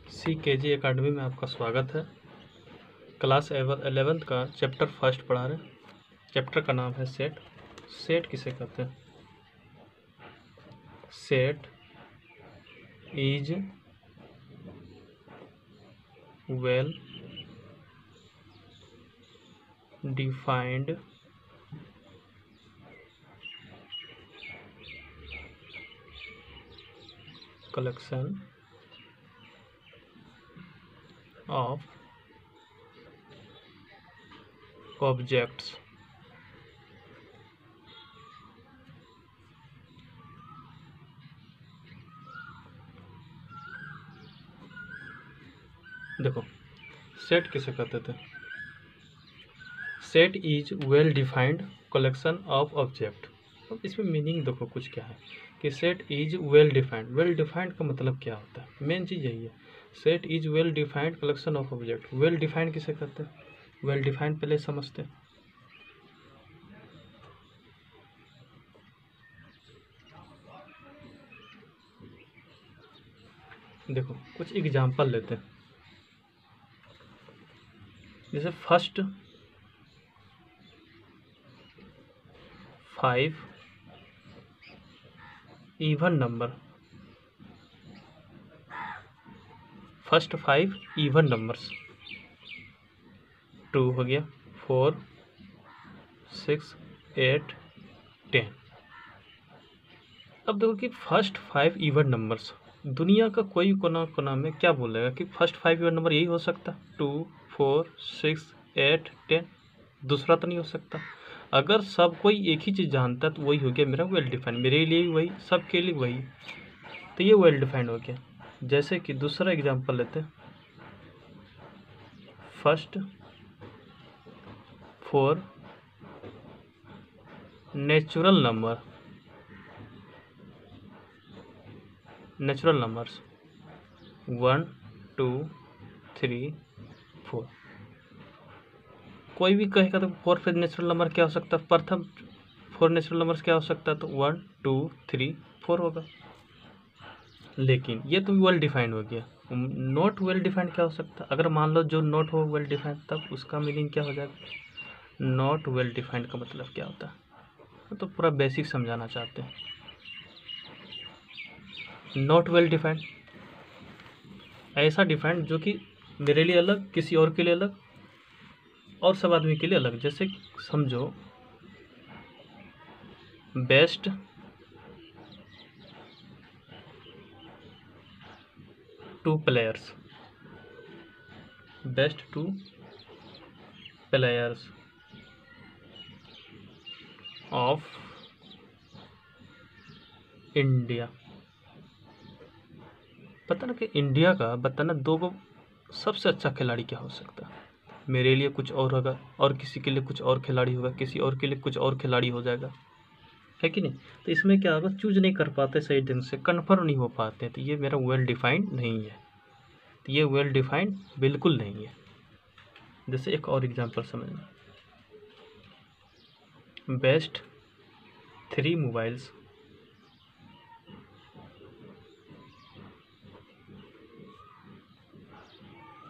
CKG academy में आपका स्वागत है। क्लास 11th का चैप्टर फर्स्ट पढ़ा रहे। चैप्टर का नाम है सेट। सेट किसे कहते हैं? Set is well defined collection of objects देखो सेट किसे कहते थे? Set is well defined collection of object. अब इसमें मीनिंग देखो कुछ क्या है कि set is well defined. Well defined का मतलब क्या होता है? मेन चीज़ यही है। Set is well defined collection of object. Well defined किसे कहते हैं? वेल डिफाइंड पहले समझते हैं। देखो कुछ एग्जाम्पल लेते हैं। जैसे first 5 even number. First 5 even numbers 2 हो गया, 4 6 8 10। अब देखो कि फर्स्ट 5 इवन नंबर्स, दुनिया का कोई कोना कोना में क्या बोलेगा कि फर्स्ट 5 इवन नंबर यही हो सकता? 2 4 6 8 10। दूसरा तो नहीं हो सकता। अगर सब कोई एक ही चीज़ जानता तो वही हो गया मेरा वेल डिफाइंड। मेरे लिए वही, सबके लिए वही, तो ये वेल डिफाइंड हो गया। जैसे कि दूसरा एग्जांपल लेते हैं। First 4 natural numbers 1 2 3 4। कोई भी कहेगा तो 4 फिर नेचुरल नंबर क्या हो सकता है? प्रथम 4 नेचुरल नंबर्स क्या हो सकता है? तो 1 2 3 4 होगा। लेकिन ये तो वेल डिफाइंड हो गया। नॉट वेल डिफाइंड क्या हो सकता है? अगर मान लो जो नॉट हो वेल डिफाइंड, तब उसका मीनिंग क्या हो जाएगा? नॉट वेल डिफाइंड का मतलब क्या होता है? तो पूरा बेसिक समझाना चाहते हैं। नॉट वेल डिफाइंड ऐसा डिफाइंड जो कि मेरे लिए अलग, किसी और के लिए अलग, और सब आदमी के लिए अलग। जैसे समझो best two players of India. पता ना कि इंडिया का बताना दो को सबसे अच्छा खिलाड़ी क्या हो सकता है? मेरे लिए कुछ और होगा, और किसी के लिए कुछ और खिलाड़ी होगा, किसी और के लिए कुछ और खिलाड़ी हो जाएगा, है कि नहीं? तो इसमें क्या होगा? चूज नहीं कर पाते सही ढंग से, कन्फर्म नहीं हो पाते, तो ये मेरा वेल डिफाइंड नहीं है। तो ये वेल डिफाइंड बिल्कुल नहीं है। जैसे एक और एग्जांपल समझना। बेस्ट 3 मोबाइल्स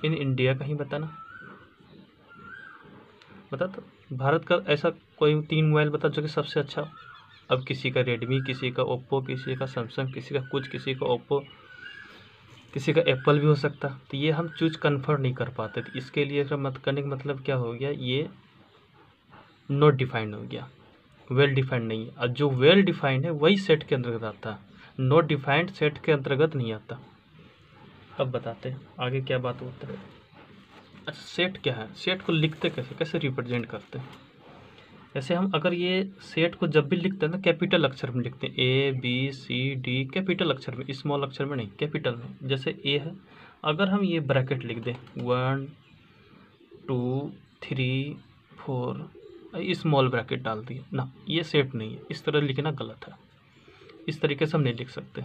इन इंडिया का ही बताना। बता तो भारत का ऐसा कोई 3 मोबाइल बता जो कि सबसे अच्छा। अब किसी का रेडमी, किसी का ओप्पो, किसी का सैमसंग, किसी का कुछ, किसी का ओप्पो, किसी का एप्पल भी हो सकता। तो ये हम चूज कन्फर्म नहीं कर पाते। तो इसके लिए मत करने का मतलब क्या हो गया? ये नॉट डिफाइंड हो गया, वेल डिफाइंड नहीं है। और जो वेल डिफाइंड है वही सेट के अंतर्गत आता है, नॉट डिफाइंड सेट के अंतर्गत नहीं आता। अब बताते हैं आगे क्या बात होता है। अच्छा, सेट क्या है? सेट को लिखते कैसे रिप्रेजेंट करते हैं? जैसे हम अगर ये सेट को जब भी लिखते हैं ना, कैपिटल अक्षर में लिखते हैं। ABCD कैपिटल अक्षर में, स्मॉल अक्षर में नहीं, कैपिटल में। जैसे ए है, अगर हम ये ब्रैकेट लिख दें 1 2 3 4, स्मॉल ब्रैकेट डाल दिए ना, ये सेट नहीं है। इस तरह लिखना गलत है। इस तरीके से हम नहीं लिख सकते,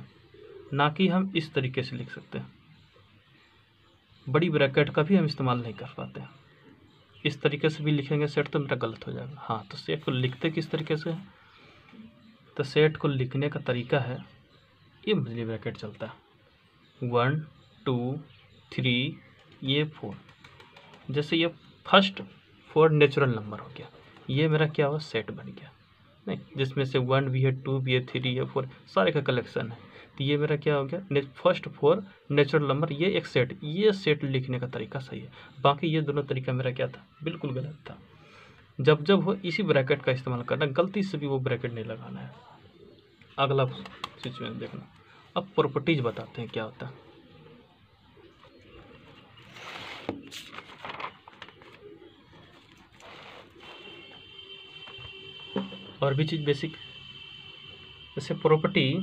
ना कि हम इस तरीके से लिख सकते हैं। बड़ी ब्रैकेट का भी हम इस्तेमाल नहीं कर पाते। इस तरीके से भी लिखेंगे सेट तो मेरा गलत हो जाएगा। हाँ, तो सेट को लिखते किस तरीके से? तो सेट को लिखने का तरीका है, ये मछली ब्रैकेट चलता है 1 2 3, ये 4। जैसे ये फर्स्ट 4 नेचुरल नंबर हो गया, ये मेरा क्या हुआ, सेट बन गया, नहीं, जिसमें से 1 भी है, 2 भी है, 3 है, 4 सारे का कलेक्शन है। तो ये मेरा क्या हो गया, फर्स्ट 4 नेचुरल नंबर, ये एक सेट, ये सेट लिखने का तरीका सही है। बाकी ये दोनों तरीका मेरा क्या था, बिल्कुल गलत था। जब जब हो इसी ब्रैकेट का इस्तेमाल करना, गलती से भी वो ब्रैकेट नहीं लगाना है। अगला सिचुएशन देखना। अब प्रॉपर्टीज बताते हैं क्या होता है। और भी चीज़ बेसिक, जैसे प्रॉपर्टीज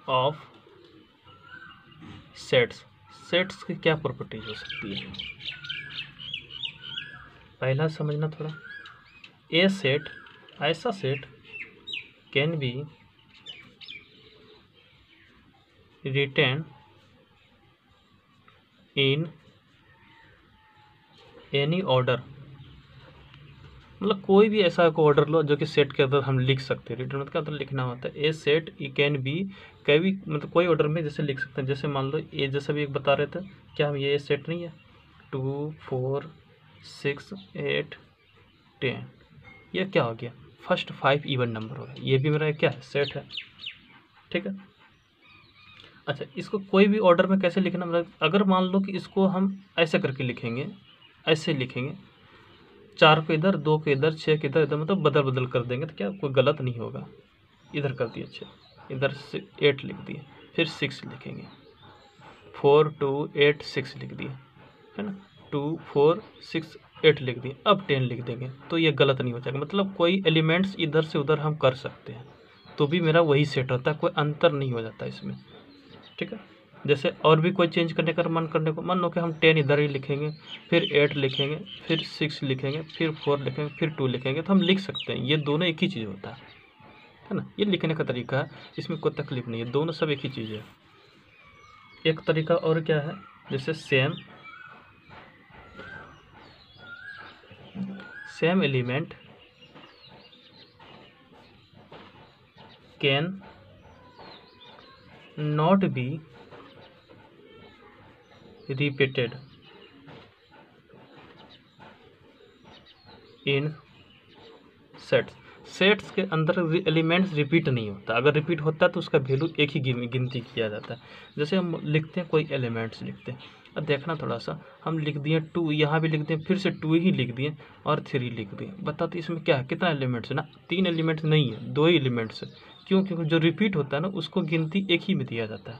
ऑफ सेट्स। सेट्स की क्या प्रॉपर्टीज हो सकती है, पहला समझना थोड़ा। ए सेट, ऐसा set can be written in any order, मतलब कोई भी ऐसा को ऑर्डर लो जो कि सेट के अंदर हम लिख सकते हैं। रिटर्न के अंदर लिखना होता है। ए सेट ई कैन बी, कभी मतलब कोई ऑर्डर में जैसे लिख सकते हैं। जैसे मान लो ये जैसा भी एक बता रहे थे, क्या हम ये सेट नहीं है, 2 4 6 8 10, ये क्या हो गया, फर्स्ट 5 इवन नंबर हो गया, ये भी मेरा क्या है, सेट है, ठीक है। अच्छा, इसको कोई भी ऑर्डर में कैसे लिखना, मतलब अगर मान लो कि इसको हम ऐसे करके लिखेंगे, ऐसे लिखेंगे, 4 को इधर, 2 को इधर, 6 को इधर, मतलब बदल बदल कर देंगे तो क्या कोई गलत नहीं होगा। इधर कर दिए 6, इधर से 8 लिख दिए, फिर 6 लिखेंगे, 4 2 8 6 लिख दिए, है ना, 2 4 6 8 लिख दिए, अब 10 लिख देंगे तो ये गलत नहीं हो जाएगा। मतलब कोई एलिमेंट्स इधर से उधर हम कर सकते हैं तो भी मेरा वही सेट होता है, कोई अंतर नहीं हो जाता इसमें, ठीक है। जैसे और भी कोई चेंज करने का मन करने को, मान लो कि हम 10 इधर ही लिखेंगे, फिर 8 लिखेंगे, फिर 6 लिखेंगे, फिर 4 लिखेंगे, फिर 2 लिखेंगे, तो हम लिख सकते हैं। ये दोनों एक ही चीज़ होता है ना, ये लिखने का तरीका है, इसमें कोई तकलीफ नहीं है, दोनों सब एक ही चीज़ है। एक तरीका और क्या है, जैसे same element can not be repeated in sets के अंदर एलिमेंट्स रिपीट नहीं होता। अगर रिपीट होता है तो उसका वैल्यू एक ही गिनती किया जाता है। जैसे हम लिखते हैं, कोई एलिमेंट्स लिखते हैं, अब देखना थोड़ा सा, हम लिख दिए 2, यहाँ भी लिख दिए, फिर से 2 ही लिख दिए और 3 लिख दिए, बताते इसमें क्या है, कितना एलिमेंट्स है ना, 3 एलिमेंट्स नहीं है, 2 ही एलिमेंट्स है। क्यों, क्योंकि जो रिपीट होता है ना उसको गिनती एक ही में दिया जाता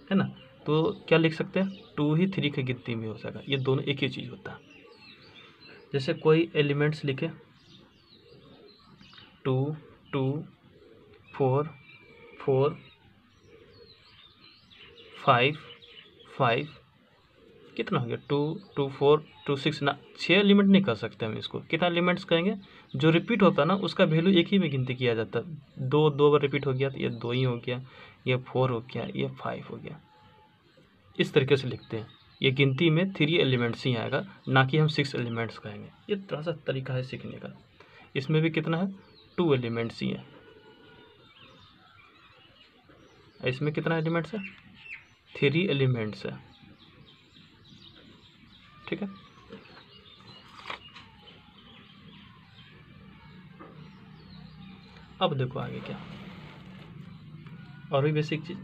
है ना। तो क्या लिख सकते हैं, 2 ही 3 की गिनती में हो सका, ये दोनों एक ही चीज़ होता है। जैसे कोई एलिमेंट्स लिखे 2 2 4 4 5 5, कितना हो गया, 2 2 4 2 6 ना, 6 एलिमेंट नहीं कर सकते हम इसको। कितना एलिमेंट्स कहेंगे, जो रिपीट होता है ना उसका वैल्यू एक ही में गिनती किया जाता है। 2 बार रिपीट हो गया तो ये 2 ही हो गया, ये 4 हो गया, ये 5 हो गया। इस तरीके से लिखते हैं। ये गिनती में 3 एलिमेंट्स ही आएगा, ना कि हम 6 एलिमेंट्स कहेंगे। ये थोड़ा सा तरीका है सीखने का। इसमें भी कितना है, 2 एलिमेंट्स ही है। इसमें कितना एलिमेंट्स है, 3 एलिमेंट्स है, ठीक है। अब देखो आगे क्या, और भी बेसिक चीज।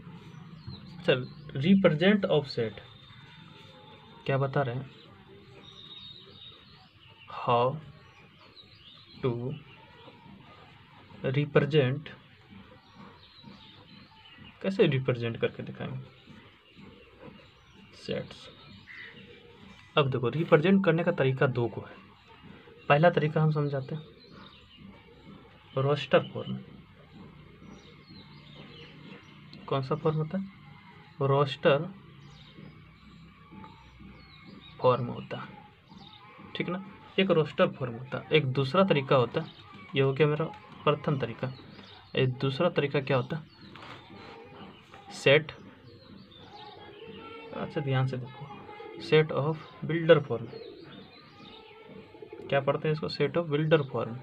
चल, रिप्रेजेंट ऑफ सेट क्या बता रहे हैं, हाउ टू रिप्रेजेंट, कैसे रिप्रेजेंट करके दिखाएंगे सेट्स। अब देखो, रिप्रेजेंट करने का तरीका 2 को है। पहला तरीका हम समझाते हैं, रोस्टर फॉर्म। कौन सा फॉर्म होता है, रोस्टर फॉर्म होता है, ठीक ना। एक रोस्टर फॉर्म होता है। एक दूसरा तरीका होता है, ये हो गया मेरा प्रथम तरीका। एक दूसरा तरीका क्या होता है, सेट, अच्छा ध्यान से देखो, सेट ऑफ बिल्डर फॉर्म। क्या पढ़ते हैं इसको, सेट ऑफ बिल्डर फॉर्म।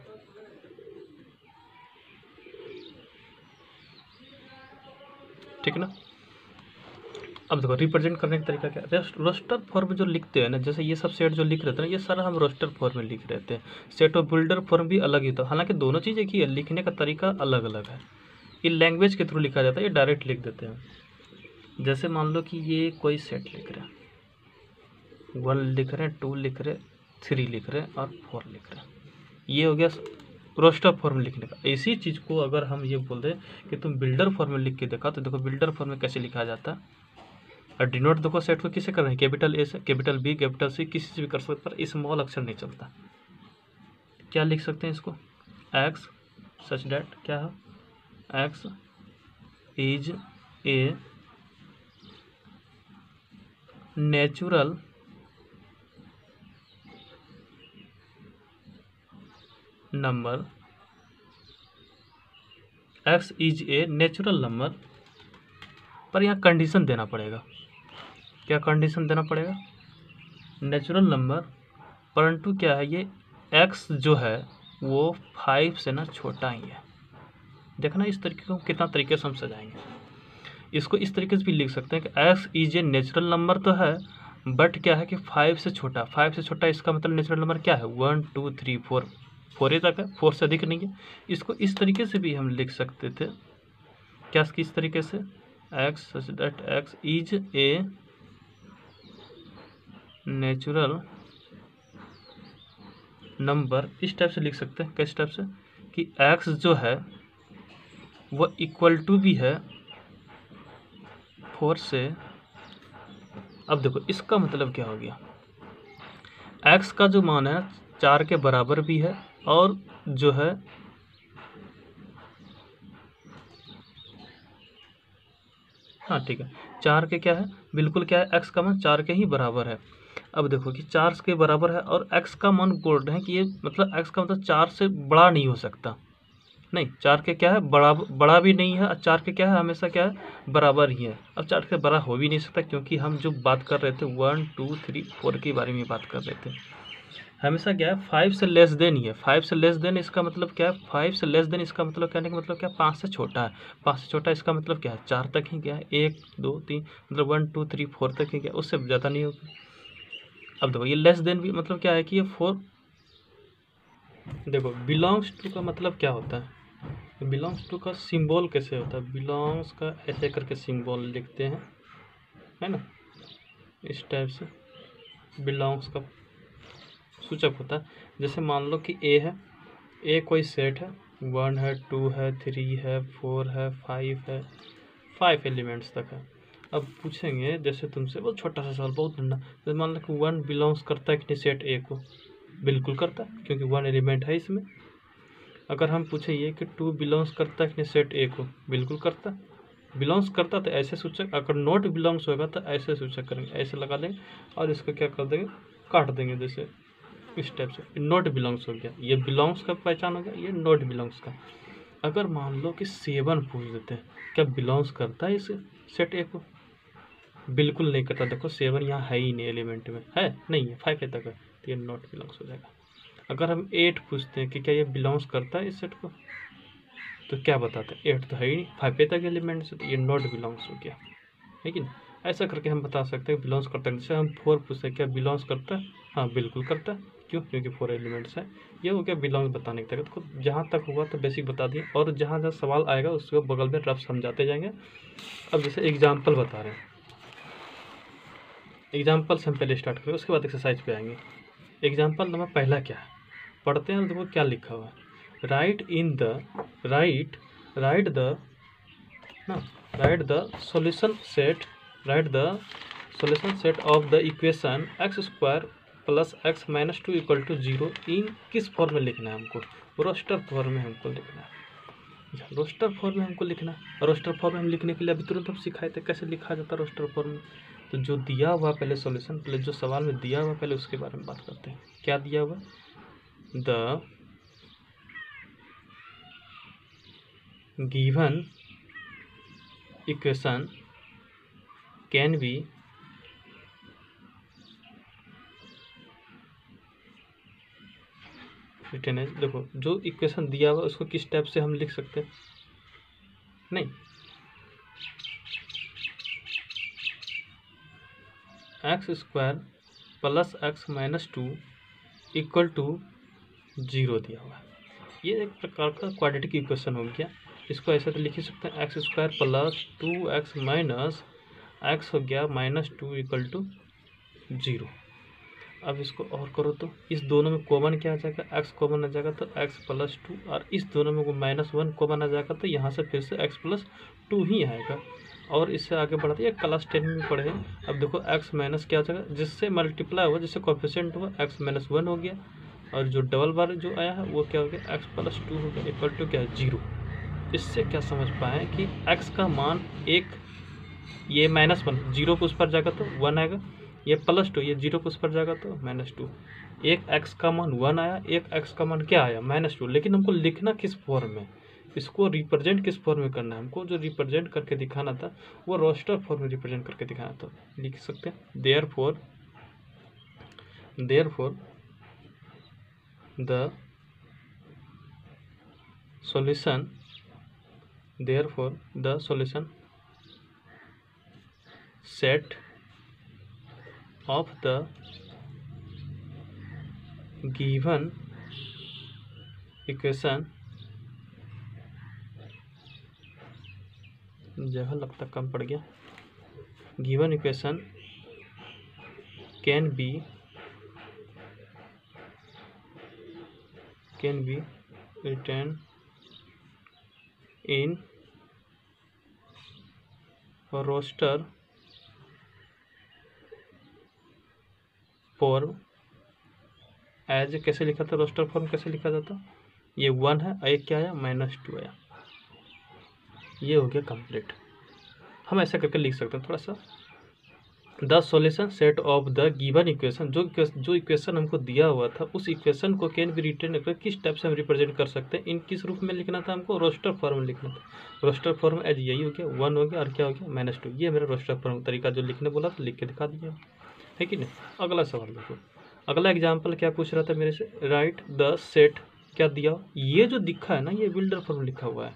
ठीक ना। अब देखो रिप्रेजेंट करने का तरीका क्या है, रोस्टर फॉर्म जो लिखते हैं ना, जैसे ये सब सेट जो लिख रहे थे ना, ये सारा हम रोस्टर फॉर्म में लिख रहे थे। सेट ऑफ बिल्डर फॉर्म भी अलग ही था, हालांकि दोनों चीज़ एक ही है, लिखने का तरीका अलग अलग है। ये लैंग्वेज के थ्रू लिखा जाता है, ये डायरेक्ट लिख देते हैं। जैसे मान लो कि ये कोई सेट लिख रहे हैं, 1 लिख रहे हैं, 2 लिख रहे हैं, 3 लिख रहे हैं और 4 लिख रहे हैं, ये हो गया रोस्टर फॉर्म लिखने का। इसी चीज़ को अगर हम ये बोल दें कि तुम बिल्डर फॉर्म में लिख के देखा, तो देखो बिल्डर फॉर्म में कैसे लिखा जाता है। और डिनोट देखो सेट को किसे कर रहे हैं, कैपिटल ए से, कैपिटल बी, कैपिटल सी, किसी से भी कर सकते, पर स्मॉल अक्षर नहीं चलता। क्या लिख सकते हैं इसको, एक्स सच डैट क्या है, x is a natural number, x is a natural number, पर यहाँ कंडीशन देना पड़ेगा। क्या कंडीशन देना पड़ेगा, नेचुरल नंबर, परंतु क्या है, ये एक्स जो है वो 5 से ना छोटा ही है। देखना इस तरीके को कितना तरीके से हम सजाएंगे। इसको इस तरीके से भी लिख सकते हैं कि x is a natural number तो है, बट क्या है कि 5 से छोटा, 5 से छोटा इसका मतलब नेचुरल नंबर क्या है, 1 2 3 4, 4 तक है, 4 से अधिक नहीं है। इसको इस तरीके से भी हम लिख सकते थे, क्या किस तरीके से, x such that x is a natural number, इस टाइप से लिख सकते हैं। किस टाइप से कि x जो है वो इक्वल टू भी है 4 से। अब देखो इसका मतलब क्या हो गया, x का जो मान है 4 के बराबर भी है, और जो है हाँ ठीक है, 4 के क्या है, बिल्कुल क्या है, x का मान 4 के ही बराबर है। अब देखो कि 4 के बराबर है और x का मान बोल रहे हैं कि ये मतलब x का मतलब 4 से बड़ा नहीं हो सकता। नहीं, 4 के क्या है, बड़ा भी नहीं है, और 4 के क्या है, हमेशा क्या है, बराबर ही है। अब 4 के बड़ा हो भी नहीं सकता, क्योंकि हम जो बात कर रहे थे 1 2 3 4 के बारे में बात कर रहे थे। हमेशा क्या है, 5 से लेस देन ही है। 5 से लेस देन इसका मतलब क्या है, 5 से लेस देन इसका मतलब कहने का मतलब क्या है, 5 से छोटा है। 5 से छोटा इसका मतलब क्या है, 4 तक ही गया है, 1 2 3 मतलब 1 2 3 4 तक ही गया, उससे ज़्यादा नहीं होगा। अब देखो ये लेस देन भी मतलब क्या है कि ये 4, देखो बिलोंग्स टू का मतलब क्या होता है, बिलोंग्स टू का सिंबल कैसे होता है, बिलोंग्स का ऐसे करके सिंबल लिखते हैं, है ना, इस टाइप से बिलोंग्स का सूचक होता है। जैसे मान लो कि ए है, ए कोई सेट है, 1 है 2 है 3 है 4 है 5 है, 5 एलिमेंट्स तक है। अब पूछेंगे जैसे तुमसे बहुत छोटा सा सवाल, बहुत ठंडा, जैसे मान लो कि 1 बिलोंग्स करता है कि सेट ए को, बिल्कुल करता है क्योंकि 1 एलिमेंट है इसमें। अगर हम पूछे ये कि 2 बिलोंग्स करता है कि सेट ए को, बिल्कुल करता है। बिलोंग्स करता तो ऐसे सूचक, अगर नॉट बिलोंग्स होगा तो ऐसे सूचक करेंगे, ऐसे लगा देंगे और इसको क्या कर देंगे, काट देंगे, जैसे इस टाइप से नॉट बिलोंग्स हो गया। ये बिलोंग्स का पहचान हो गया, ये नॉट बिलोंग्स का। अगर मान लो कि 7 पूछ देते हैं, क्या बिलोंग्स करता है इस सेट ए को, बिल्कुल नहीं करता। देखो 7 यहाँ है ही नहीं, एलिमेंट में है नहीं है, 5 तक है, तो ये नॉट बिलोंग्स हो जाएगा। अगर हम 8 पूछते हैं कि क्या ये बिलोंग्स करता है इस सेट को, तो क्या बताते हैं, 8 तो है ही नहीं, 5 तक एलिमेंट से, तो ये नॉट बिलोंग्स हो गया, है कि नहीं। ऐसा करके हम बता सकते हैं बिलोंग्स करता है। जैसे हम 4 पूछते हैं क्या बिलोंग्स करता है, हाँ बिल्कुल करता है, क्यों, क्योंकि 4 एलिमेंट्स है। ये हो गया बिलोंग्स बताने की तरीका। तो जहाँ तक हुआ तो बेसिक बता दिए, और जहाँ जहाँ सवाल आएगा उसको बगल में रफ समझाते जाएंगे। अब जैसे एग्जाम्पल बता रहे हैं, एग्जाम्पल से हम पहले स्टार्ट करें, उसके बाद एक्सरसाइज पे आएंगे। एग्जाम्पल नंबर पहला क्या है, पढ़ते हैं, देखो क्या लिखा हुआ है, write the solution set, write the solution set of the equation x square plus x minus 2 equal to 0 in किस फॉर्म में लिखना है हमको, रोस्टर फॉर्म में हमको लिखना है। रोस्टर फॉर्म में हमको लिखना है। रोस्टर फॉर्म में हम लिखने के लिए अभी तुरंत हम सिखाए थे कैसे लिखा जाता है रोस्टर फॉर्म में। तो जो दिया हुआ पहले सॉल्यूशन, पहले जो सवाल में दिया हुआ पहले उसके बारे में बात करते हैं। क्या दिया हुआ, the given equation can be written as, देखो जो इक्वेशन दिया हुआ उसको किस टाइप से हम लिख सकते हैं, नहीं x square plus x minus 2 equal to 0 दिया हुआ है। ये एक प्रकार का क्वाड्रेटिक इक्वेशन हो गया। इसको ऐसे तो लिख ही सकते हैं, x square plus 2x minus x हो गया माइनस 2 इक्वल टू 0। अब इसको और करो तो इस दोनों में कॉमन क्या आ जाएगा, x कॉमन आ जाएगा तो x प्लस 2, और इस दोनों में -1 कॉमन आ जाएगा तो यहाँ से फिर से x प्लस 2 ही आएगा। और इससे आगे बढ़ते हैं, क्लास 10 में पढ़े। अब देखो x माइनस क्या आ जाएगा, जिससे मल्टीप्लाई हुआ, जिससे कोएफिशिएंट हुआ x माइनस 1 हो गया, और जो डबल बार जो आया है वो क्या हो गया, x प्लस 2 हो गया इक्वल टू क्या है 0। इससे क्या समझ पाए कि x का मान एक, ये -1 0 को उस पर जाएगा तो 1 आएगा, ये प्लस 2 ये 0 को उस पर जाएगा तो -2। एक x का मान 1 आया, एक x का मान क्या आया -2। लेकिन हमको लिखना किस फॉर्म में, इसको रिप्रेजेंट किस फॉर्म में करना है, हमको जो रिप्रेजेंट करके दिखाना था वो रोस्टर फॉर्म में रिप्रेजेंट करके दिखाना था। लिख सकते हैं therefore the solution set of the given equation, जगह लगता कम पड़ गया, given equation can be written in roster form as. कैसे लिखा था रोस्टर फॉर्म, कैसे लिखा जाता, ये 1 है, एक क्या आया -2 आया, ये हो गया कंप्लीट। हम ऐसा करके लिख सकते हैं थोड़ा सा, the solution set of the given equation, जो इक्वेशन हमको दिया हुआ था उस इक्वेशन को कैन बी रिटन, किस टाइप से हम रिप्रेजेंट कर सकते हैं, इन किस रूप में लिखना था हमको, रोस्टर फॉर्म में लिखना था। रोस्टर फॉर्म एज यही हो गया, 1 हो गया और क्या हो गया -2। ये मेरा रोस्टर फॉर्म तरीका जो लिखने बोला तो लिख के दिखा दिया है कि नहीं। अगला सवाल देखो, अगला एग्जाम्पल क्या पूछ रहा था मेरे से, राइट द सेट, क्या दिया, ये जो दिखा है ना ये बिल्डर फॉर्म लिखा हुआ है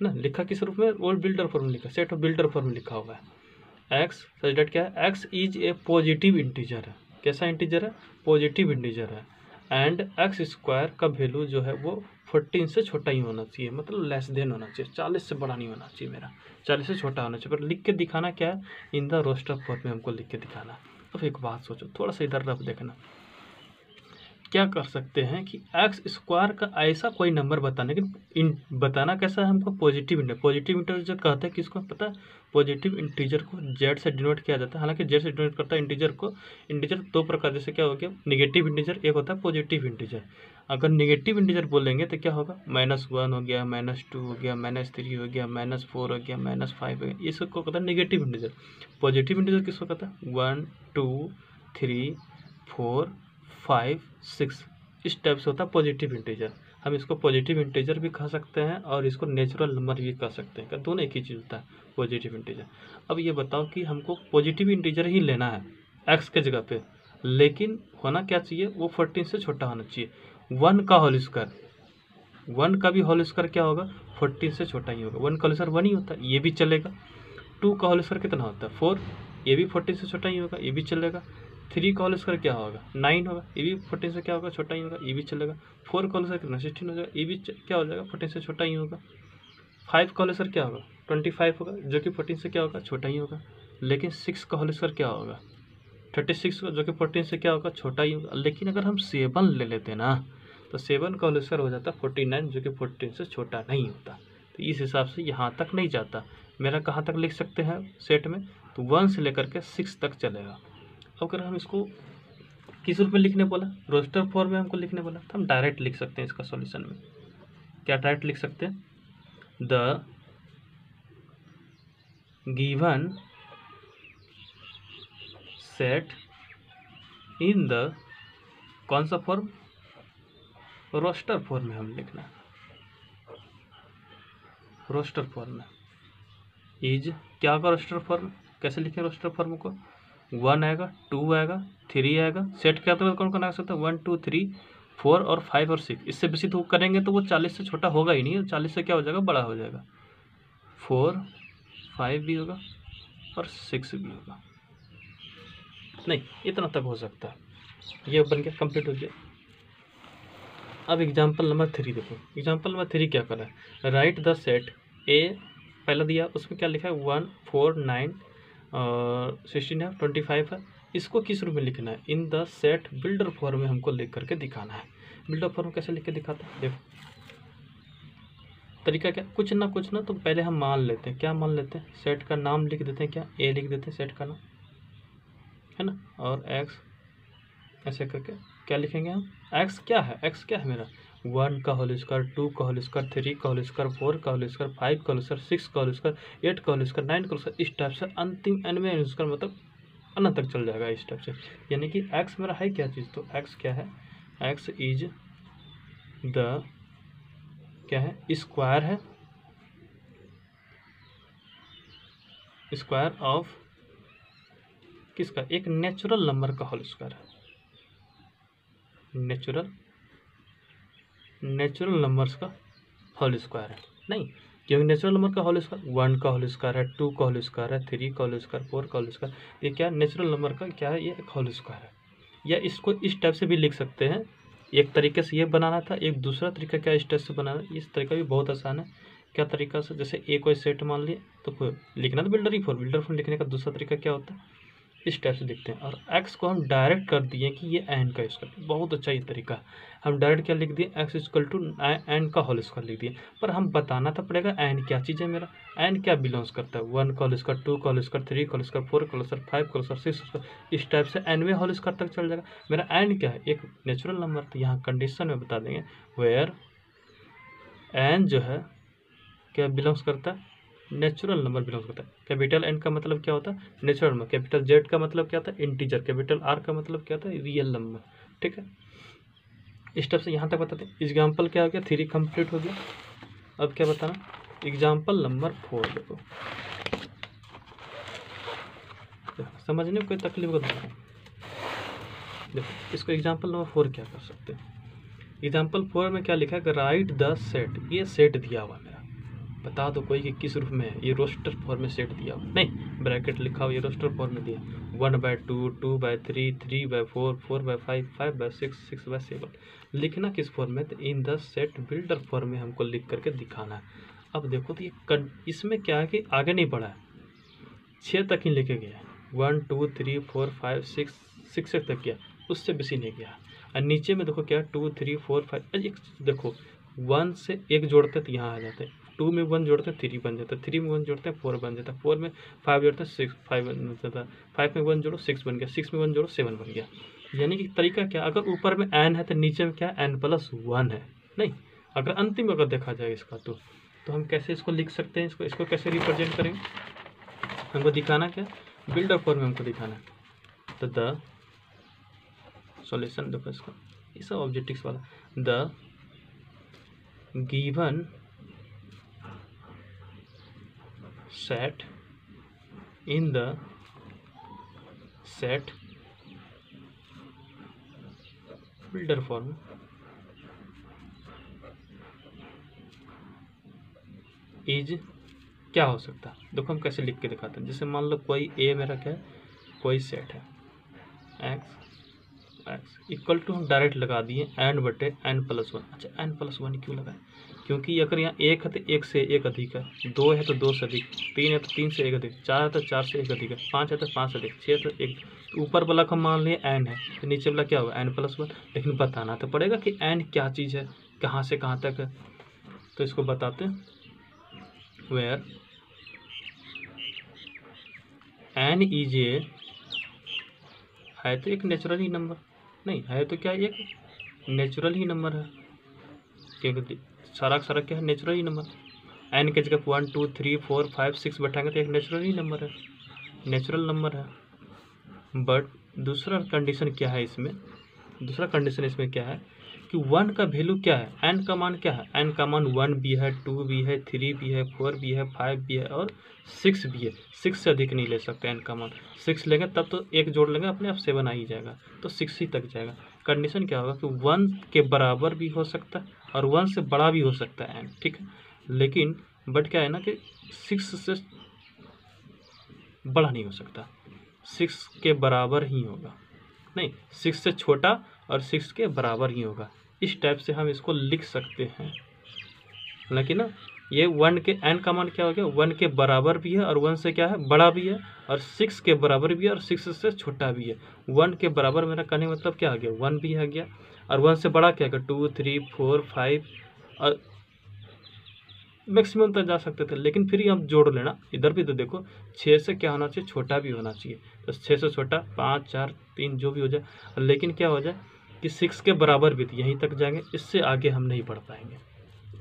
ना, लिखा किस रूप में, वो बिल्डर फॉर्म लिखा, सेट ऑफ बिल्डर फॉर्म लिखा हुआ है। एक्स सच डेट क्या है, x is a positive integer है, कैसा इंटीजर है, पॉजिटिव इंटीजर है, एंड एक्स स्क्वायर का वैल्यू जो है वो 14 से छोटा ही होना चाहिए, मतलब लेस देन होना चाहिए, 40 से बड़ा नहीं होना चाहिए, मेरा 40 से छोटा होना चाहिए। पर लिख के दिखाना क्या है, इन द रोस्टर फॉर्म में हमको लिख के दिखाना। अब एक बात सोचो, थोड़ा सा इधर रफ देखना, क्या कर सकते हैं कि एक्स स्क्वायर का ऐसा कोई नंबर बताना, लेकिन बताना कैसा है हमको, पॉजिटिव इंटीजर कहते हैं किसको पता है, पॉजिटिव इंटीजर को जेड से डिनोट किया जाता है। हालांकि जेड से डिनोट करता है इंटीजर को, इंटीजर दो प्रकार, जैसे क्या हो गया निगेटिव इंटीजर, एक होता है पॉजिटिव इंटीजर। अगर निगेटिव इंटीजर बोलेंगे तो क्या होगा, -1 हो गया, -2 हो गया, -3 हो गया, -4 हो गया, -5 हो गया, ये सबको कहता है निगेटिव इंटीजर। पॉजिटिव इंटीजर किसको कहता है, 1 2 3 4 5 6, इस टाइप से होता है पॉजिटिव इंटीजर। हम इसको पॉजिटिव इंटीजर भी कह सकते हैं और इसको नेचुरल नंबर भी कह सकते हैं, दोनों एक ही चीज़ होता है पॉजिटिव इंटीजर। अब ये बताओ कि हमको पॉजिटिव इंटीजर ही लेना है एक्स के जगह पे, लेकिन होना क्या चाहिए, वो 14 से छोटा होना चाहिए। 1 का होल स्क्वायर, 1 का भी होल स्क्वायर क्या होगा, 14 से छोटा ही होगा, 1 का होल स्क्वायर 1 ही होता है, ये भी चलेगा। 2 का होल स्क्वायर कितना होता है 4, ये भी 14 से छोटा ही होगा, ये भी चलेगा। 3 का होल स्क्वायर क्या होगा 9 होगा, ये भी 14 से क्या होगा छोटा ही होगा, ये भी चलेगा। 4 का होल स्क्वायर कितना 16 हो जाएगा, ये भी क्या हो जाएगा 14 से छोटा ही होगा। 5 का होल स्क्वायर क्या होगा 25 होगा, जो कि 14 से क्या होगा छोटा ही होगा। लेकिन 6 का होल स्क्वायर क्या होगा 36 होगा, जो कि 14 से क्या होगा छोटा ही होगा। लेकिन अगर हम 7 ले लेते ना तो 7 का होल स्क्वायर हो जाता 49, जो कि 14 से छोटा नहीं होता। तो इस हिसाब से यहाँ तक नहीं जाता, मेरा कहाँ तक लिख सकते हैं सेट में, तो 1 से लेकर के 6 तक चलेगा। अगर हम इसको किस रूप में लिखने बोला, रोस्टर फॉर्म में हमको लिखने बोला, तो हम डायरेक्ट लिख सकते हैं इसका सॉल्यूशन में। क्या डायरेक्ट लिख सकते हैं, the given set in the, कौन सा फॉर्म, रोस्टर फॉर्म में हम लिखना है, रोस्टर फॉर्म में इज क्या होगा रोस्टर फॉर्म, कैसे लिखें रोस्टर फॉर्म को, 1 आएगा, 2 आएगा, 3 आएगा, सेट क्या तो कौन कौन आ सकता है 1 2 3 4 और 5 और 6, इससे बेसी तो करेंगे तो वो 40 से छोटा होगा ही नहीं, 40 से क्या हो जाएगा बड़ा हो जाएगा। 4 5 भी होगा और 6 भी होगा। नहीं, इतना तक हो सकता है। ये बन गया, कंप्लीट हो गया। अब एग्जाम्पल नंबर 3 देखो। एग्जाम्पल नंबर 3 क्या कर रहा है, राइट द सेट ए, पहला दिया उसमें क्या लिखा है 1 4 9 16 है 25 है। इसको किस रूप में लिखना है, in the set builder form में हमको लिख करके दिखाना है। बिल्डर फॉर्म कैसे लिख के दिखाते हैं, देखो तरीका क्या, कुछ ना तो पहले हम मान लेते हैं। क्या मान लेते हैं, सेट का नाम लिख देते हैं, क्या ए लिख देते हैं सेट का नाम, है ना, और एक्स ऐसे करके क्या लिखेंगे हम, एक्स क्या है, एक्स क्या है मेरा 1 का होल स्क्वायर, 2 का होल स्क्वायर, 3 का होल स्क्वायर, 4 का होल स्क्वायर, 5 का होल स्क्वायर, 6 का होल स्क्वायर, 8 का होल स्क्वायर, 9 का होल स्क्वायर, इस टाइप से अंतिम एन में स्क्वायर मतलब अनंत तक चल जाएगा इस टाइप से। यानी कि एक्स मेरा है क्या चीज़, तो एक्स क्या है, एक्स इज द क्या है, स्क्वायर है, स्क्वायर ऑफ किसका, एक नेचुरल नंबर का होल स्क्वायर है, नेचुरल नंबर्स का होल स्क्वायर है। नहीं, क्योंकि नेचुरल नंबर का होल स्क्वायर 1 का होल स्क्वायर है, 2 का होल स्क्वायर है, 3 का होल स्क्वायर, 4 का होल स्क्वायर, ये क्या नेचुरल नंबर का क्या है, ये एक होल स्क्वायर है। या इसको इस टाइप से भी लिख सकते हैं, एक तरीके से ये बनाना था, एक दूसरा तरीका क्या इस टाइप से बनाना, इस तरीका भी बहुत आसान है। क्या तरीका से, जैसे ए कोई सेट मान लिया तो लिखना तो बिल्डर फॉर्म लिखने का दूसरा तरीका क्या होता है, इस टाइप से लिखते हैं। और एक्स को हम डायरेक्ट कर दिए कि ये एन का स्क्वायर, बहुत अच्छा ये तरीका है। हम डायरेक्ट क्या लिख दिए, एक्स इक्वल टू एन का होल स्क्वायर लिख दिए। पर हम बताना तो पड़ेगा एन क्या चीज़ है मेरा, एन क्या बिलोंग्स करता है, 1 का होल स्क्वायर, 2 का होल स्क्वायर, 3 का होल स्क्वायर, 4 का होल स्क्वायर, 5 का होल स्क्वायर, 6 का, इस टाइप से एन में होल स्क्वायर तक चल जाएगा। मेरा एन क्या है, एक नेचुरल नंबर, तो यहाँ कंडीशन में बता देंगे वेयर एन जो है क्या बिलोंग्स करता है, नेचुरल नंबर बिलोंग करता है। कैपिटल एन का मतलब क्या होता है, नेचुरल नंबर। कैपिटल जेड का मतलब क्या होता है, इंटीजर। कैपिटल आर का मतलब क्या होता है, रियल नंबर। ठीक है, इस टाइप से यहाँ तक बताते हैं। एग्जाम्पल क्या हो गया, 3 कंप्लीट हो गया। अब क्या बताना, एग्जाम्पल नंबर 4 देखो, समझने में कोई तकलीफ का नहीं। देखो इसको एग्जाम्पल नंबर 4 क्या कर सकते हैं। एग्जाम्पल 4 में क्या लिखा है, राइट द सेट, ये सेट दिया हुआ मेरा, बता दो कोई कि किस रूप में है, ये रोस्टर फॉर्म में सेट दिया हो, नहीं ब्रैकेट लिखा हो, ये रोस्टर फॉर्म में दिया 1/2, 2/3, 3/4, 4/5, 5/6, 6/7। लिखना किस फॉर्म में, तो in the set builder form में हमको लिख करके दिखाना है। अब देखो तो ये इसमें क्या है कि आगे नहीं बढ़ा है, 6 तक ही लेके गया, 1 2 3 4 5 6 तक गया, उससे बेसी नहीं गया। और नीचे में देखो क्या 2 3 4 5, देखो 1 से 1 जोड़ते तो यहाँ आ जाते हैं, 2 में 1 जोड़ते हैं 3 बन जाता है, 3 में 1 जोड़ते हैं 4 बन जाता है, 4 में 5 जोड़ते हैं 6 5 बन जाता है, 5 में 1 जोड़ो 6 बन गया, 6 में 1 जोड़ो 7 बन गया। यानी कि तरीका क्या, अगर ऊपर में एन है तो नीचे में क्या n+1 है। नहीं, अगर अंतिम अगर देखा जाए इसका तो हम कैसे इसको लिख सकते हैं, इसको कैसे रिप्रेजेंट करेंगे, हमको दिखाना क्या, बिल्डर फॉर्म में हमको दिखाना है। तो द सॉल्यूशन देखो इसका, ये सब ऑब्जेक्टिव्स वाला, the given set in the set builder form is क्या हो सकता है। देखो हम कैसे लिख के दिखाते हैं, जैसे मान लो कोई ए मेरा क्या है, कोई सेट है एक्स इक्वल टू, हम डायरेक्ट लगा दिए n/n+1। अच्छा n+1 क्यों लगाए, क्योंकि अगर यहाँ 1 है तो 1 से 1 अधिक है, 2 है तो 2 से अधिक, 3 है तो 3 से 1 अधिक, 4 है तो 4 से 1 अधिक है, 5 है तो 5 से अधिक, 6 है तो 1। तो ऊपर वाला का मान लिए n है, तो नीचे वाला क्या होगा n+1। लेकिन बताना तो पड़ेगा कि n क्या चीज़ है, कहाँ से कहाँ तक है। तो इसको बताते हैं, वेयर n इज ए, है तो एक नेचुरल ही नंबर, नहीं है तो क्या एक नेचुरल ही नंबर है, क्योंकि सारा सारा क्या है नेचुरल ही नंबर। एन के जगह 1 2 3 4 5 6 बैठाएंगे तो एक नेचुरल ही नंबर है, नेचुरल नंबर है। बट दूसरा कंडीशन क्या है इसमें, दूसरा कंडीशन इसमें क्या है कि 1 का वैल्यू क्या है, एन का मान क्या है, एन का मान 1 भी है, 2 भी है, 3 भी है, 4 भी है, 5 भी है और 6 भी है। 6 से अधिक नहीं ले सकते एन का मान, 6 लेंगे तब तो एक जोड़ लेंगे अपने आप 7 आ ही जाएगा, तो 6 ही तक जाएगा। कंडीशन क्या होगा कि 1 के बराबर भी हो सकता है और 1 से बड़ा भी हो सकता है एन, ठीक है। लेकिन बट क्या है ना कि 6 से बड़ा नहीं हो सकता, 6 के बराबर ही होगा, नहीं 6 से छोटा और 6 के बराबर ही होगा। इस टाइप से हम इसको लिख सकते हैं। हालांकि ना ये 1 के n का मान क्या हो गया, 1 के बराबर भी है और 1 से क्या है बड़ा भी है, और 6 के बराबर भी है और 6 से छोटा भी है। 1 के बराबर मेरा कहने का मतलब क्या आ गया, 1 भी आ गया, और 1 से बड़ा क्या है 2 3 4 5 और मैक्सिमम तक जा सकते थे। लेकिन फिर हम जोड़ लेना, इधर भी तो देखो 6 से क्या होना चाहिए, छोटा भी होना चाहिए। तो 6 से छोटा 5 4 3 जो भी हो जाए, लेकिन क्या हो जाए कि 6 के बराबर भी, यहीं तक जाएंगे, इससे आगे हम नहीं बढ़ पाएंगे।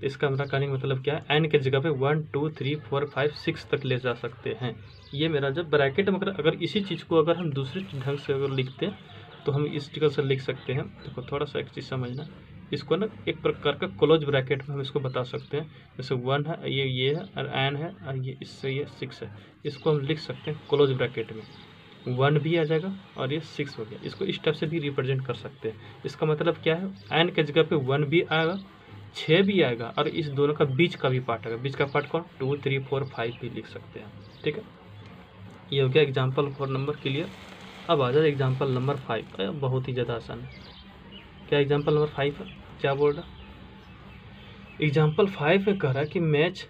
इसका मेरा कहने का मतलब क्या है, n के जगह पे 1 2 3 4 5 6 तक ले जा सकते हैं। ये मेरा जब ब्रैकेट में अगर इसी चीज़ को अगर हम दूसरे ढंग से अगर लिखते हैं तो हम इस तरीके से लिख सकते हैं। देखो थोड़ा सा एक चीज़ समझना, इसको ना एक प्रकार का क्लोज ब्रैकेट में हम इसको बता सकते हैं। जैसे 1 है, ये है और n है, और ये इससे ये 6 है, इसको हम लिख सकते हैं क्लोज ब्रैकेट में। 1 भी आ जाएगा और ये 6 हो गया। इसको इस टाइप से भी रिप्रेजेंट कर सकते हैं। इसका मतलब क्या है, n के जगह पे 1 भी आएगा, 6 भी आएगा, और इस दोनों का बीच का भी पार्ट आएगा। बीच का पार्ट कौन, 2 3 4 5 भी लिख सकते हैं। ठीक है, ये हो गया एग्जाम्पल 4 नंबर क्लियर। अब आ जाए एग्जाम्पल नंबर 5। बहुत ही ज़्यादा आसान है। क्या एग्जाम्पल नंबर 5 है, क्या बोल रहा, एग्जाम्पल 5 में कह रहा है कि match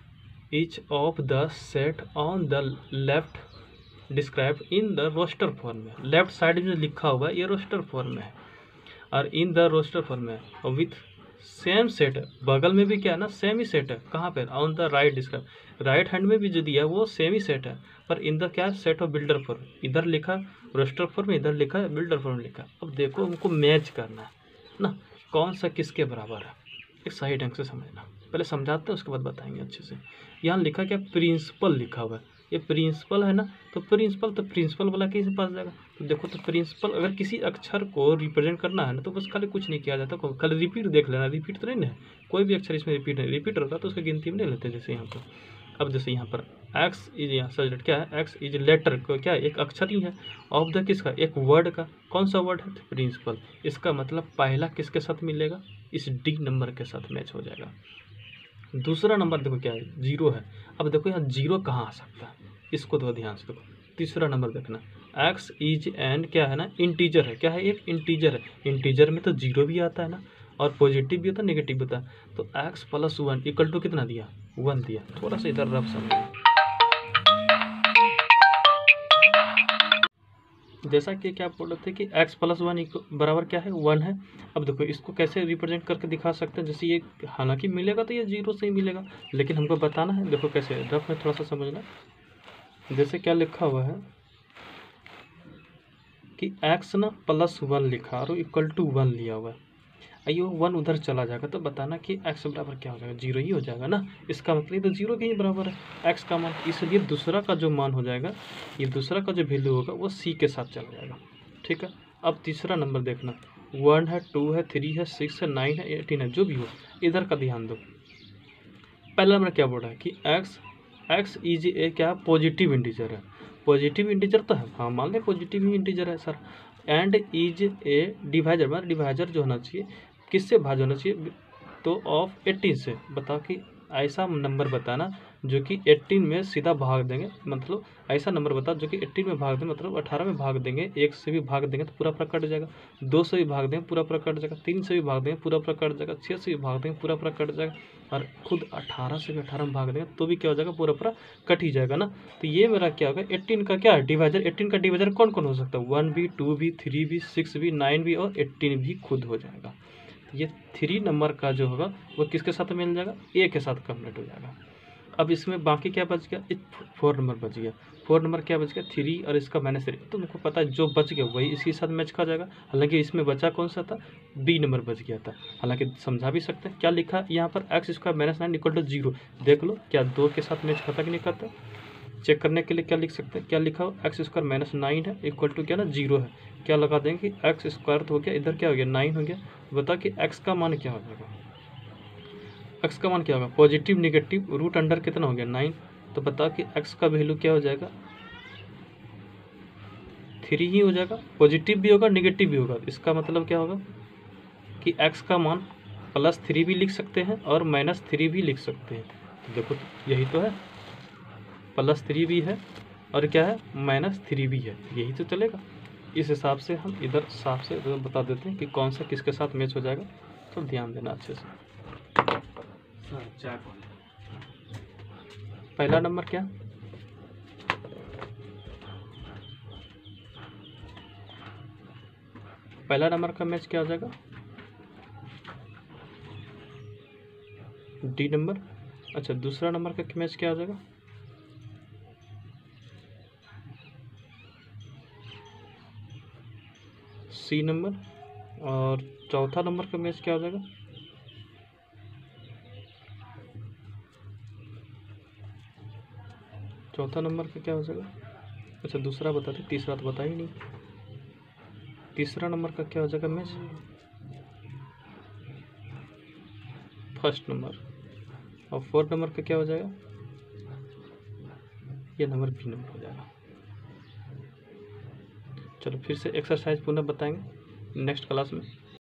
each of the set on the left describe in the roster form में। लेफ्ट साइड में लिखा हुआ है ये रोस्टर फॉर्म में है, और इन द रोस्टर फॉर्म में है, और विथ सेम सेट है। बगल में भी क्या है ना, सेम ही सेट है। कहाँ पे, on the right describe, right hand में भी जो दिया है वो सेम ही सेट है, पर इन द क्या है, सेट ऑफ बिल्डर फॉर्म। इधर लिखा रोस्टर फॉर्म, इधर लिखा है बिल्डर फॉर्म लिखा। अब देखो हमको मैच करना है ना, कौन सा किसके बराबर है, एक सही ढंग से समझना। पहले समझाते हैं उसके बाद बताएंगे अच्छे से। यहाँ लिखा क्या, प्रिंसिपल लिखा हुआ है, ये प्रिंसिपल है ना, तो प्रिंसिपल वाला किसके पास जाएगा। तो देखो, तो प्रिंसिपल अगर किसी अक्षर को रिप्रेजेंट करना है ना, तो बस खाली कुछ नहीं किया जाता, खाली रिपीट देख लेना। रिपीट तो नहीं है, कोई भी अक्षर इसमें रिपीट नहीं, रिपीट रहता तो उसकी गिनती में नहीं लेते। जैसे यहाँ पर, अब जैसे यहाँ पर एक्स इज, यहाँ सब्जेक्ट क्या है, एक्स इज लेटर को क्या है, एक अक्षर ही है, ऑफ द किसका, एक वर्ड का। कौन सा वर्ड है, प्रिंसिपल। इसका मतलब पहला किसके साथ मिलेगा, इस डी नंबर के साथ मैच हो जाएगा। दूसरा नंबर देखो क्या है, 0 है। अब देखो यहाँ 0 कहाँ आ सकता है, इसको तो ध्यान से देखो। तीसरा नंबर देखना, एक्स इज एन क्या है ना, इंटीजर है। क्या है, एक इंटीजर है। इंटीजर में तो 0 भी आता है ना, और पॉजिटिव भी होता है, नेगेटिव भी होता है। तो एक्स प्लस 1 इक्वल टू कितना दिया, 1 दिया। थोड़ा सा इधर रफ समझो। जैसा कि क्या बोल रहे थे कि x प्लस 1 बराबर क्या है, 1 है। अब देखो इसको कैसे रिप्रेजेंट करके दिखा सकते हैं। जैसे ये हालांकि मिलेगा तो ये 0 से ही मिलेगा, लेकिन हमको बताना है। देखो कैसे, रफ में थोड़ा सा समझना। जैसे क्या लिखा हुआ है कि x ना प्लस 1 लिखा और इक्वल टू 1 लिया हुआ है। आइयो 1 उधर चला जाएगा तो बताना कि x बराबर क्या हो जाएगा, 0 ही हो जाएगा ना। इसका मतलब ये तो 0 के ही बराबर है x का मान, इसलिए दूसरा का जो मान हो जाएगा, ये दूसरा का जो वैल्यू होगा वो c के साथ चला जाएगा। ठीक है, अब तीसरा नंबर देखना, 1 है, 2 है, 3 है, 6 है, 9 है, 18 है, जो भी हो, इधर का ध्यान दो। पहला नंबर क्या बोल रहा है कि x इज ए क्या, पॉजिटिव इंटीजर है। पॉजिटिव इंटीजर तो है, हाँ मान लें पॉजिटिव ही इंटीजर है sir. And is a divisor, मतलब डिवाइजर जो होना चाहिए किससे भाज्य होना चाहिए, तो ऑफ 18 से। बताओ कि ऐसा नंबर बताना जो कि 18 में सीधा भाग देंगे, मतलब ऐसा नंबर बताओ जो कि 18 में भाग देंगे, मतलब 18 में भाग देंगे, 1 से भी भाग देंगे तो पूरा पूरा कट जाएगा, 2 से भी भाग देंगे पूरा पूरा कट जाएगा, 3 से भी भाग देंगे पूरा पूरा कट जाएगा, 6 से भी भाग देंगे पूरा पूरा कट जाएगा, और खुद 18 से भी 18 में भाग देंगे तो भी क्या हो जाएगा, पूरा पूरा कट ही जाएगा ना। तो ये मेरा क्या होगा, 18 का क्या है डिवाइजर। 18 का डिवाइजर कौन कौन हो सकता है, 1 भी, 2 भी, 3 भी, 6 भी, 9 भी और 18 भी खुद हो जाएगा। ये 3 नंबर का जो होगा वो किसके साथ मिल जाएगा, ए के साथ कंप्लीट हो जाएगा। अब इसमें बाकी क्या बच गया, 4 नंबर बच गया। 4 नंबर क्या बच गया, 3 और इसका -3। तो तुमको पता है जो बच गया वही इसके साथ मैच खा जाएगा। हालांकि इसमें बचा कौन सा था, बी नंबर बच गया था। हालांकि समझा भी सकते हैं क्या लिखा यहाँ पर, x स्क्वायर -9 इक्वल टू 0। देख लो क्या 2 के साथ मैच खाता कि नहीं खाता। चेक करने के लिए क्या लिख सकते हैं, क्या लिखा हो, एक्स स्क्वायर -9 है इक्वल टू क्या ना 0 है। क्या लगा देंगे कि एक्स स्क्वायर तो हो गया, इधर क्या हो गया 9 हो गया। बता कि एक्स का मान क्या हो जाएगा, एक्स का मान क्या होगा, पॉजिटिव नेगेटिव रूट अंडर कितना हो गया 9। तो बताओ कि एक्स का वैल्यू क्या हो जाएगा, 3 ही हो जाएगा। पॉजिटिव भी होगा नेगेटिव भी होगा, इसका मतलब क्या होगा कि एक्स का मान +3 भी लिख सकते हैं और -3 भी लिख सकते हैं। तो देखो यही तो है, +3 भी है और क्या है -3 है, यही तो चलेगा। इस हिसाब से हम इधर साफ से बता देते हैं कि कौन सा किसके साथ मैच हो जाएगा, तो ध्यान देना अच्छे से। पहला नंबर क्या, पहला नंबर का मैच क्या हो जाएगा, डी नंबर। अच्छा, दूसरा नंबर का मैच क्या हो जाएगा, सी नंबर। और चौथा नंबर का मैच क्या हो जाएगा, चौथा नंबर का क्या हो जाएगा। अच्छा, दूसरा बता दे, तीसरा तो बता ही नहीं। तीसरा नंबर का क्या हो जाएगा मैच, फर्स्ट नंबर। और फोर्थ नंबर का क्या हो जाएगा, ये नंबर बी नंबर हो जाएगा। चलो फिर से एक्सरसाइज पुनः बताएंगे नेक्स्ट क्लास में।